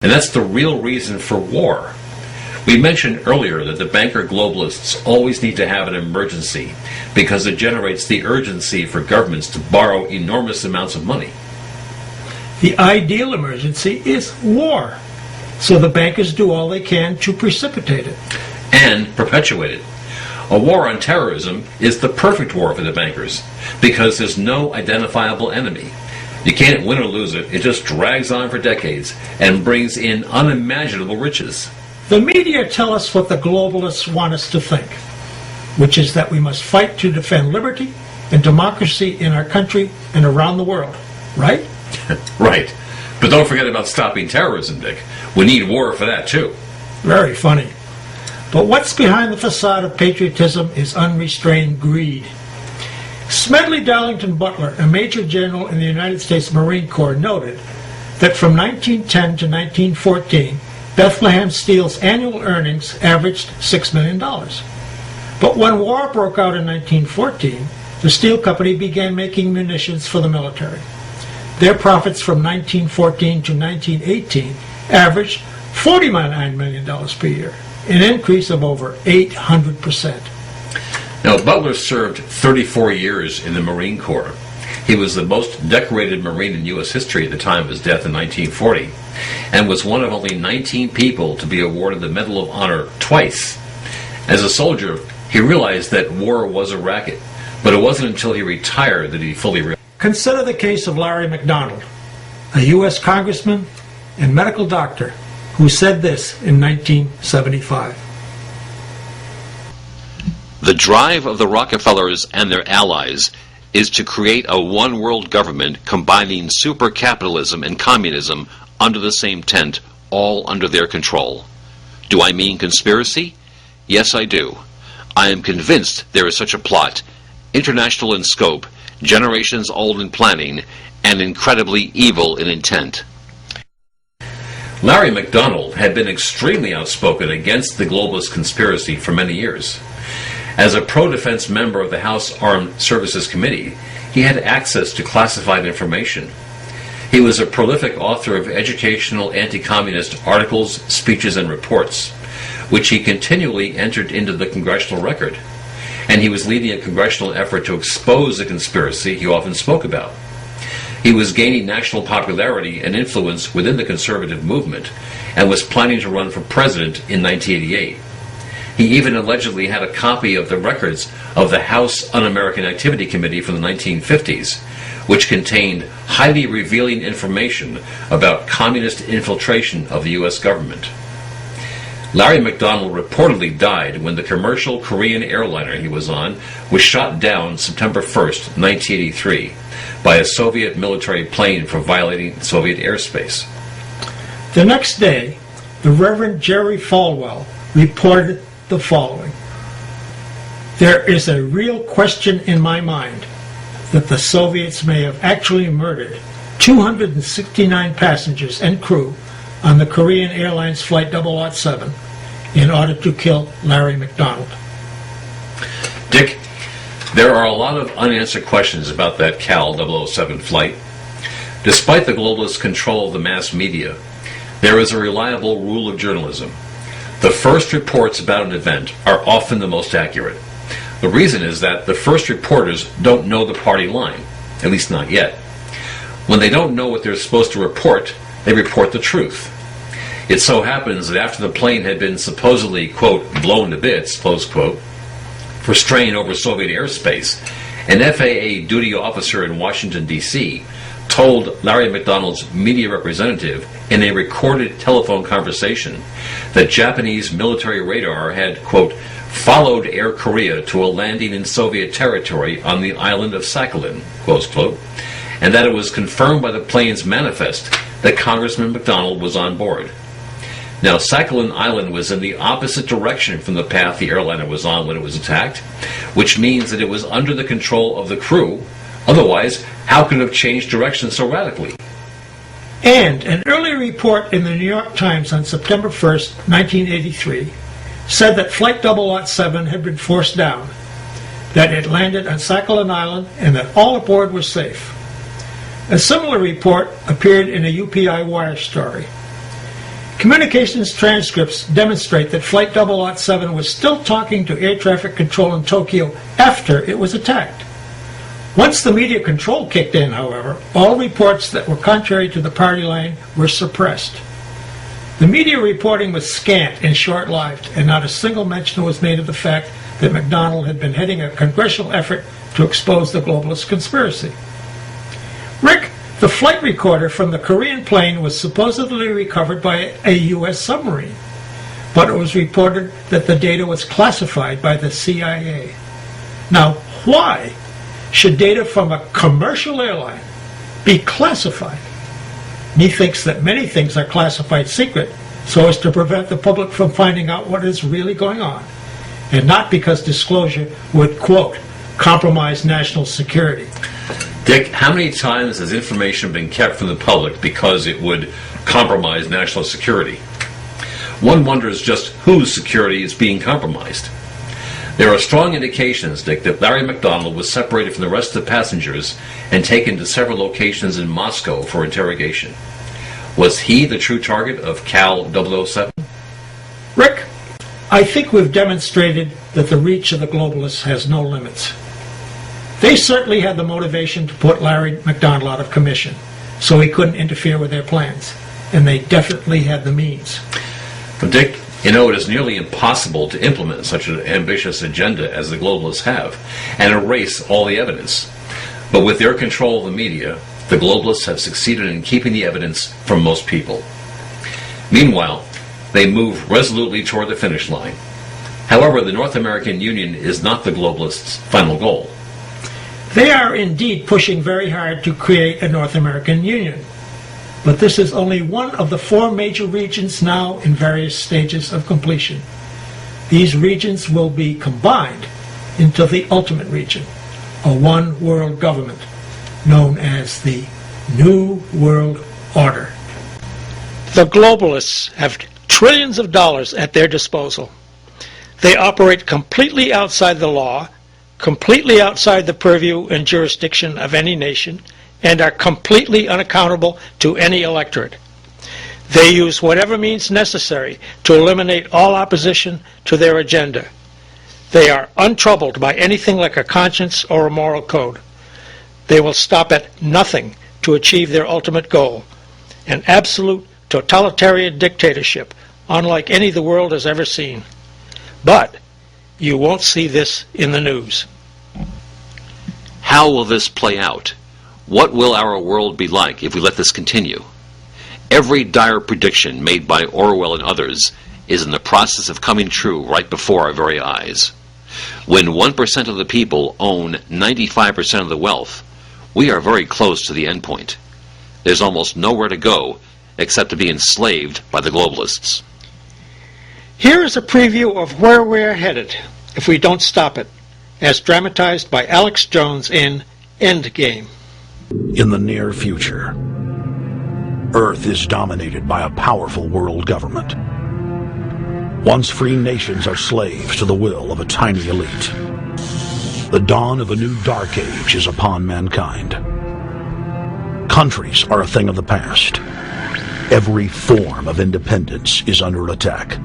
And that's the real reason for war. We mentioned earlier that the banker globalists always need to have an emergency because it generates the urgency for governments to borrow enormous amounts of money. The ideal emergency is war, so the bankers do all they can to precipitate it. And perpetuate it. A war on terrorism is the perfect war for the bankers because there's no identifiable enemy. You can't win or lose it. It just drags on for decades and brings in unimaginable riches. The media tell us what the globalists want us to think, which is that we must fight to defend liberty and democracy in our country and around the world, right? Right. But don't forget about stopping terrorism, Dick. We need war for that, too. Very funny. But what's behind the facade of patriotism is unrestrained greed. Smedley Darlington Butler, a Major General in the United States Marine Corps, noted that from 1910 to 1914, Bethlehem Steel's annual earnings averaged $6 million. But when war broke out in 1914, the steel company began making munitions for the military. Their profits from 1914 to 1918 averaged $49 million per year, an increase of over 800%. Now, Butler served 34 years in the Marine Corps. He was the most decorated Marine in U.S. history at the time of his death in 1940, and was one of only 19 people to be awarded the Medal of Honor twice. As a soldier, he realized that war was a racket, but it wasn't until he retired that he fully realized. Consider the case of Larry McDonald, a U.S. congressman and medical doctor who said this in 1975. The drive of the Rockefellers and their allies is to create a one-world government combining super-capitalism and communism under the same tent, all under their control. Do I mean conspiracy? Yes, I do. I am convinced there is such a plot, international in scope, generations old in planning, and incredibly evil in intent. Larry McDonald had been extremely outspoken against the globalist conspiracy for many years. As a pro-defense member of the House Armed Services Committee, he had access to classified information. He was a prolific author of educational anti-communist articles, speeches, and reports, which he continually entered into the congressional record. And he was leading a congressional effort to expose the conspiracy he often spoke about. He was gaining national popularity and influence within the conservative movement, and was planning to run for president in 1988. He even allegedly had a copy of the records of the House Un-American Activity Committee from the 1950s, which contained highly revealing information about communist infiltration of the U.S. government. Larry McDonald reportedly died when the commercial Korean airliner he was on was shot down September 1st, 1983, by a Soviet military plane for violating Soviet airspace. The next day, the Reverend Jerry Falwell reported the following. There is a real question in my mind that the Soviets may have actually murdered 269 passengers and crew on the Korean Airlines Flight 007 in order to kill Larry McDonald. Dick, there are a lot of unanswered questions about that KAL 007 flight. Despite the globalist control of the mass media, there is a reliable rule of journalism. The first reports about an event are often the most accurate. The reason is that the first reporters don't know the party line, at least not yet. When they don't know what they're supposed to report, they report the truth. It so happens that after the plane had been supposedly, quote, blown to bits, close quote, for straying over Soviet airspace, an FAA duty officer in Washington, D.C., told Larry McDonald's media representative in a recorded telephone conversation that Japanese military radar had, quote, followed Air Korea to a landing in Soviet territory on the island of Sakhalin, close quote, and that it was confirmed by the plane's manifest that Congressman McDonald was on board. Now, Sakhalin Island was in the opposite direction from the path the airliner was on when it was attacked, which means that it was under the control of the crew. Otherwise, how could it have changed direction so radically? And an early report in the New York Times on September 1st, 1983, said that Flight 007 had been forced down, that it landed on Sakhalin Island, and that all aboard were safe. A similar report appeared in a UPI Wire story. Communications transcripts demonstrate that Flight 007 was still talking to air traffic control in Tokyo after it was attacked. Once the media control kicked in, however, all reports that were contrary to the party line were suppressed. The media reporting was scant and short-lived, and not a single mention was made of the fact that McDonnell had been heading a congressional effort to expose the globalist conspiracy. Rick, the flight recorder from the Korean plane was supposedly recovered by a U.S. submarine, but it was reported that the data was classified by the CIA. Now, why should data from a commercial airline be classified? Methinks that many things are classified secret so as to prevent the public from finding out what is really going on, and not because disclosure would, quote, compromise national security. Dick, how many times has information been kept from the public because it would compromise national security? One wonders just whose security is being compromised. There are strong indications, Dick, that Larry McDonnell was separated from the rest of the passengers and taken to several locations in Moscow for interrogation. Was he the true target of Cal 007? Rick, I think we've demonstrated that the reach of the globalists has no limits. They certainly had the motivation to put Larry McDonnell out of commission, so he couldn't interfere with their plans, and they definitely had the means. But Dick, you know, it is nearly impossible to implement such an ambitious agenda as the globalists have and erase all the evidence. But with their control of the media, the globalists have succeeded in keeping the evidence from most people. Meanwhile, they move resolutely toward the finish line. However, the North American Union is not the globalists' final goal. They are indeed pushing very hard to create a North American Union. But this is only one of the 4 major regions now in various stages of completion. These regions will be combined into the ultimate region, a one-world government, known as the New World Order. The globalists have trillions of dollars at their disposal. They operate completely outside the law, completely outside the purview and jurisdiction of any nation, and are completely unaccountable to any electorate. They use whatever means necessary to eliminate all opposition to their agenda. They are untroubled by anything like a conscience or a moral code. They will stop at nothing to achieve their ultimate goal, an absolute totalitarian dictatorship, unlike any the world has ever seen. But you won't see this in the news. How will this play out? What will our world be like if we let this continue? Every dire prediction made by Orwell and others is in the process of coming true right before our very eyes. When 1% of the people own 95% of the wealth, we are very close to the end point. There's almost nowhere to go except to be enslaved by the globalists. Here is a preview of where we're headed if we don't stop it, as dramatized by Alex Jones in Endgame. In the near future, Earth is dominated by a powerful world government. Once free nations are slaves to the will of a tiny elite. The dawn of a new dark age is upon mankind. Countries are a thing of the past. Every form of independence is under attack,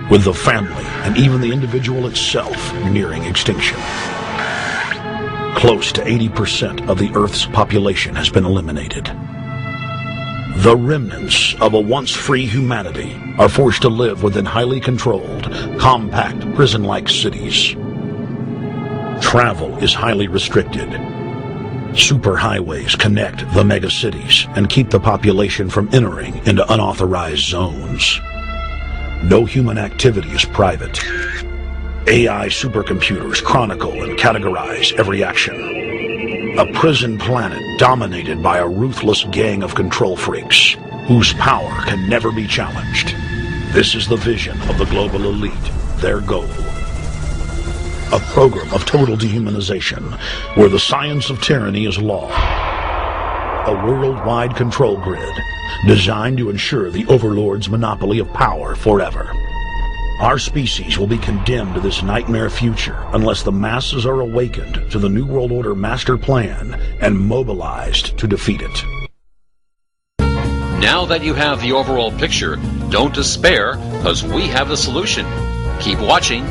with the family and even the individual itself nearing extinction. Close to 80% of the Earth's population has been eliminated. The remnants of a once free humanity are forced to live within highly controlled, compact, prison-like cities. Travel is highly restricted. Superhighways connect the megacities and keep the population from entering into unauthorized zones. No human activity is private. AI supercomputers chronicle and categorize every action. A prison planet dominated by a ruthless gang of control freaks, whose power can never be challenged. This is the vision of the global elite, their goal. A program of total dehumanization, where the science of tyranny is law. A worldwide control grid, designed to ensure the overlord's monopoly of power forever. Our species will be condemned to this nightmare future unless the masses are awakened to the New World Order master plan and mobilized to defeat it. Now that you have the overall picture, Don't despair, because we have the solution. Keep watching